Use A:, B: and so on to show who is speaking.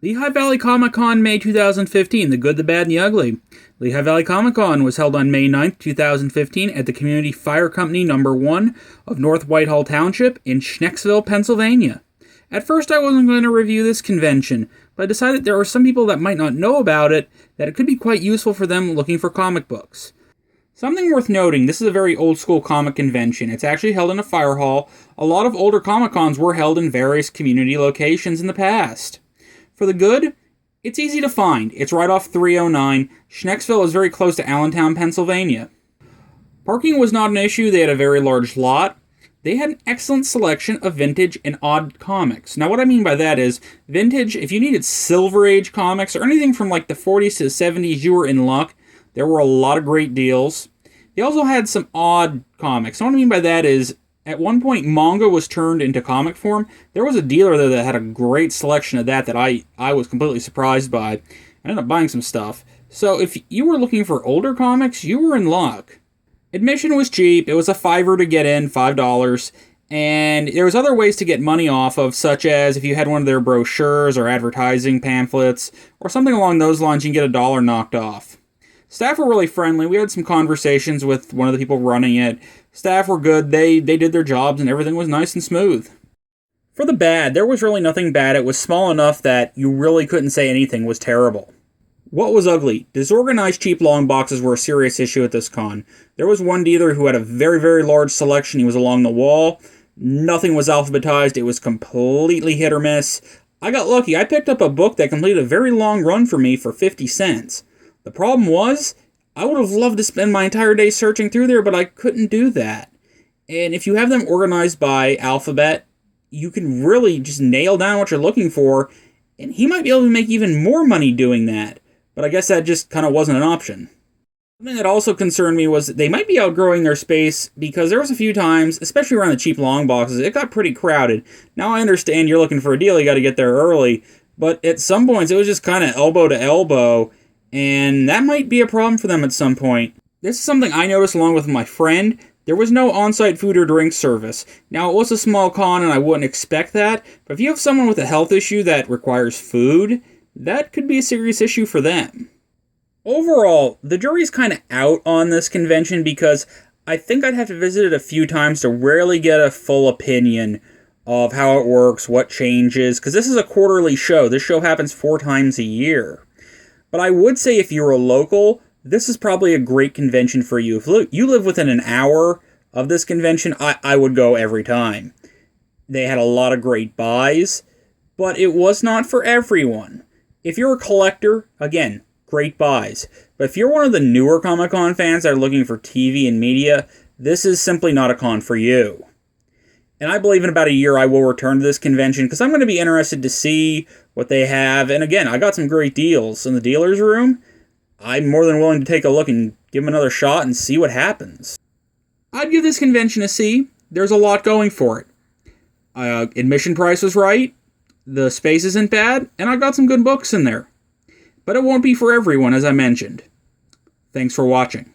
A: Lehigh Valley Comic Con May 2015, The Good, the Bad, and the Ugly. Lehigh Valley Comic Con was held on May 9th, 2015 at the Community Fire Company No. 1 of North Whitehall Township in Schnecksville, Pennsylvania. At first I wasn't going to review this convention, but I decided there are some people that might not know about it, that it could be quite useful for them looking for comic books. Something worth noting, this is a very old-school comic convention. It's actually held in a fire hall. A lot of older Comic-Cons were held in various community locations in the past. For the good, it's easy to find. It's right off 309. Schnecksville is very close to Allentown, Pennsylvania. Parking was not an issue. They had a very large lot. They had an excellent selection of vintage and odd comics. Now, what I mean by that is, vintage, if you needed Silver Age comics or anything from like the 40s to the 70s, you were in luck. There were a lot of great deals. They also had some odd comics. And what I mean by that is, at one point, manga was turned into comic form. There was a dealer there that had a great selection of that I was completely surprised by. I ended up buying some stuff. So if you were looking for older comics, you were in luck. Admission was cheap. It was a $5 to get in, $5. And there was other ways to get money off of, such as if you had one of their brochures or advertising pamphlets, or something along those lines, you can get $1 knocked off. Staff were really friendly. We had some conversations with one of the people running it. Staff were good. They did their jobs and everything was nice and smooth. For the bad, there was really nothing bad. It was small enough that you really couldn't say anything was terrible. What was ugly? Disorganized cheap long boxes were a serious issue at this con. There was one dealer who had a very, very large selection. He was along the wall. Nothing was alphabetized. It was completely hit or miss. I got lucky. I picked up a book that completed a very long run for me for 50 cents. The problem was, I would have loved to spend my entire day searching through there, but I couldn't do that. And if you have them organized by alphabet, you can really just nail down what you're looking for, and he might be able to make even more money doing that. But I guess that just kind of wasn't an option. Something that also concerned me was that they might be outgrowing their space, because there was a few times, especially around the cheap long boxes, it got pretty crowded. Now I understand you're looking for a deal, you got to get there early, but at some points it was just kind of elbow to elbow, and that might be a problem for them at some point. This is something I noticed along with my friend. There was no on-site food or drink service. Now, it was a small con and I wouldn't expect that, but if you have someone with a health issue that requires food, that could be a serious issue for them. Overall, the jury's kind of out on this convention because I think I'd have to visit it a few times to really get a full opinion of how it works, what changes, because this is a quarterly show. This show happens 4 times a year. But I would say if you're a local, this is probably a great convention for you. If you live within an hour of this convention, I would go every time. They had a lot of great buys, but it was not for everyone. If you're a collector, again, great buys. But if you're one of the newer Comic-Con fans that are looking for TV and media, this is simply not a con for you. And I believe in about a year I will return to this convention because I'm going to be interested to see what they have. And again, I got some great deals in the dealer's room. I'm more than willing to take a look and give them another shot and see what happens. I'd give this convention a C. There's a lot going for it. Admission price was right. The space isn't bad. And I got some good books in there. But it won't be for everyone, as I mentioned. Thanks for watching.